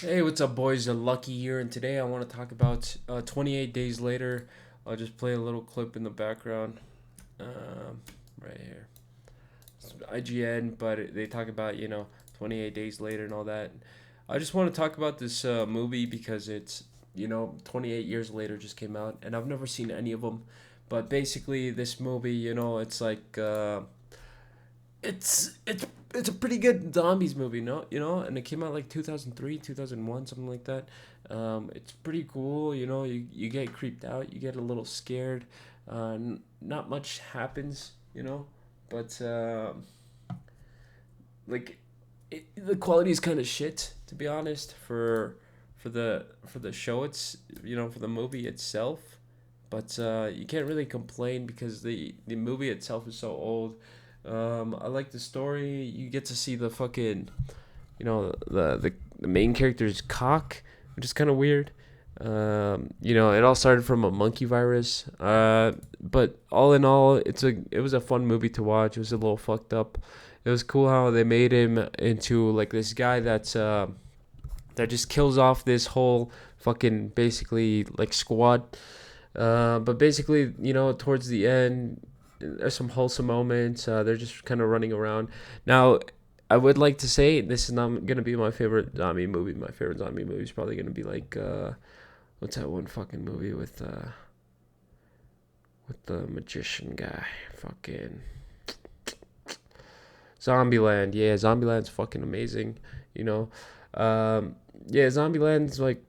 Hey, what's up, boys? LuhKey here, and today I want to talk about 28 Days Later. I'll just play a little clip in the background, um, right here. It's IGN, but they talk about 28 Days Later and all that. I just want to talk about this movie because it's 28 years later just came out, and I've never seen any of them. But basically, this movie, it's like it's a pretty good zombies movie, no? And it came out like 2003, 2001, something like that. It's pretty cool, you get creeped out, you get a little scared. Not much happens, but like the quality is kind of shit, to be honest, for the show. It's for the movie itself. But you can't really complain because the movie itself is so old. I like the story. You get to see the fucking, the main character's cock, which is kind of weird. It all started from a monkey virus. But all in all, it was a fun movie to watch. It was a little fucked up. It was cool how they made him into like this guy that just kills off this whole fucking basically like squad. But basically, towards the end, there's some wholesome moments. They're just kind of running around. Now, I would like to say this is not gonna be my favorite zombie movie. My favorite zombie movie is probably gonna be like what's that one fucking movie with the magician guy? Fucking Zombieland. Yeah, Zombieland's fucking amazing. You know, yeah, Zombieland's like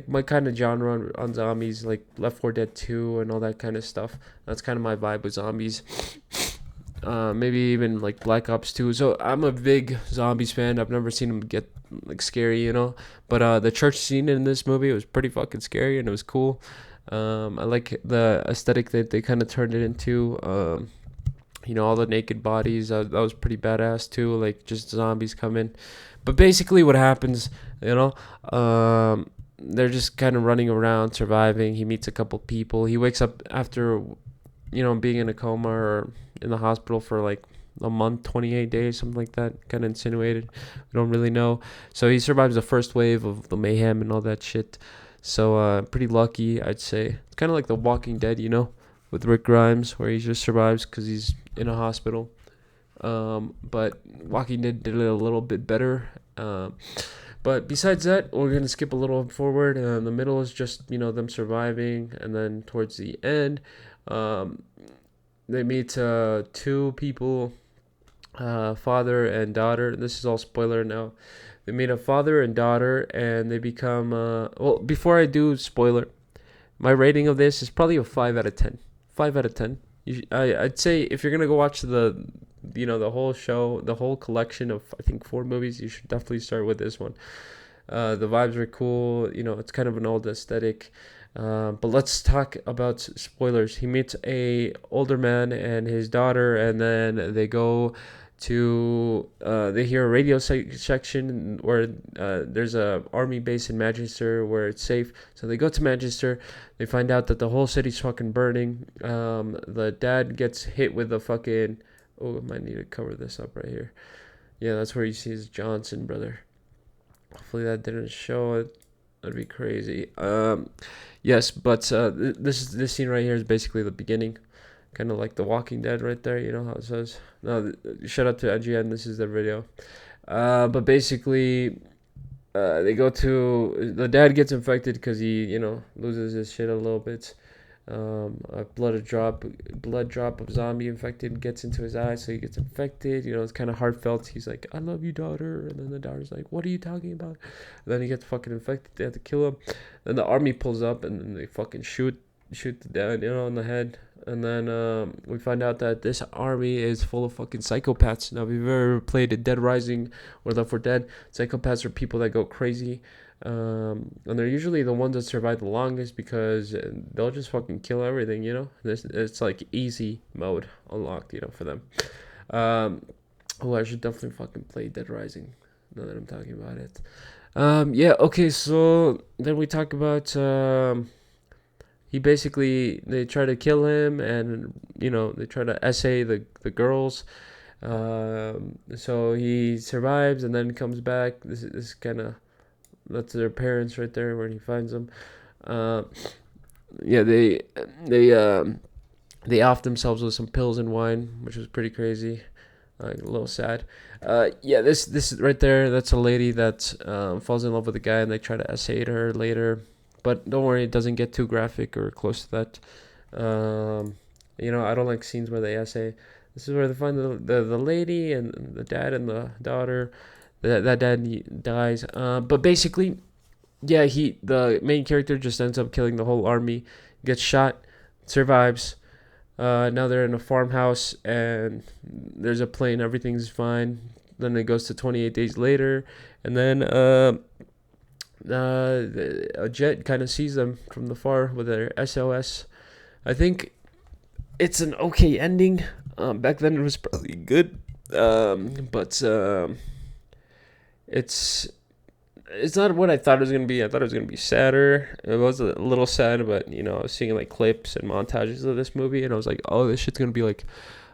my kind of genre on zombies, like Left 4 Dead 2 and all that kind of stuff. That's kind of my vibe with zombies. Maybe even like Black Ops 2. So I'm a big zombies fan. I've never seen them get like scary, But the church scene in this movie was pretty fucking scary and it was cool. I like the aesthetic that they kind of turned it into. All the naked bodies. That was pretty badass too. Like just zombies coming. But basically, what happens, you know, they're just kind of running around, surviving. He meets a couple people. He wakes up after, being in a coma or in the hospital for like a month, 28 days, something like that. Kind of insinuated. We don't really know. So he survives the first wave of the mayhem and all that shit. So pretty lucky, I'd say. It's kind of like The Walking Dead, with Rick Grimes, where he just survives because he's in a hospital. But Walking Dead did it a little bit better. But besides that, we're gonna skip a little forward. The middle is just them surviving, and then towards the end, um, they meet two people, father and daughter. This is all spoiler now. They meet a father and daughter, and they become. Well, before I do spoiler, my rating of this is probably a 5 out of 10. 5 out of 10. I'd say if you're gonna go watch the whole show, the whole collection of I think 4 movies, you should definitely start with this one. The vibes are cool. It's kind of an old aesthetic. But let's talk about spoilers. He meets a older man and his daughter, and then they go to they hear a radio section where there's a army base in Manchester where it's safe. So they go to Manchester. They find out that the whole city's fucking burning. The dad gets hit with a fucking. Oh, I might need to cover this up right here. Yeah, that's where he sees Johnson, brother. Hopefully that didn't show it. That'd be crazy. Yes, but this scene right here is basically the beginning, kind of like The Walking Dead right there. You know how it says. No, shout out to IGN. This is their video. But basically, they go to the dad gets infected because he loses his shit a little bit. A blood drop of zombie infected gets into his eye, so he gets infected. It's kind of heartfelt. He's like, "I love you, daughter," and then the daughter's like, "What are you talking about?" And then he gets fucking infected. They have to kill him. Then the army pulls up and then they fucking shoot the dad, in the head. And then we find out that this army is full of fucking psychopaths. Now, if you've ever played Dead Rising or Left 4 Dead, psychopaths are people that go crazy. And they're usually the ones that survive the longest because they'll just fucking kill everything, It's like easy mode unlocked, for them. Um, oh, I should definitely fucking play Dead Rising now that I'm talking about it. Yeah, okay, so then we talk about he basically they try to kill him and they try to essay the girls. So he survives and then comes back. This is kind of That's their parents right there when he finds them. Uh, yeah, they off themselves with some pills and wine, which was pretty crazy. A little sad. Yeah, this right there. That's a lady that falls in love with a guy, and they try to essay her later. But don't worry, it doesn't get too graphic or close to that. Um, I don't like scenes where they essay. This is where they find the lady and the dad and the daughter. That dad dies. But basically, yeah, the main character just ends up killing the whole army, gets shot, survives. Now they're in a farmhouse and there's a plane. Everything's fine. Then it goes to 28 days later, and then a jet kind of sees them from the far with their SOS. I think it's an okay ending. Back then it was probably good, but it's it's not what I thought it was gonna be. I thought it was gonna be sadder. It was a little sad, but I was seeing like clips and montages of this movie, and I was like, oh, this shit's gonna be like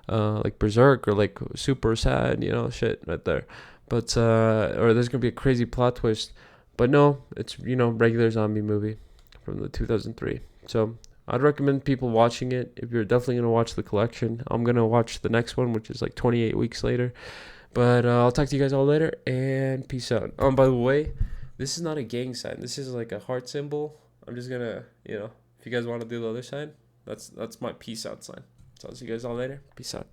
Berserk or like super sad, shit right there. But or there's gonna be a crazy plot twist, but no, it's regular zombie movie from the 2003. So I'd recommend people watching it if you're definitely gonna watch the collection. I'm gonna watch the next one, which is like 28 weeks later. But I'll talk to you guys all later, and peace out. By the way, this is not a gang sign. This is like a heart symbol. I'm just gonna, if you guys want to do the other sign, that's my peace out sign. So I'll see you guys all later. Peace out.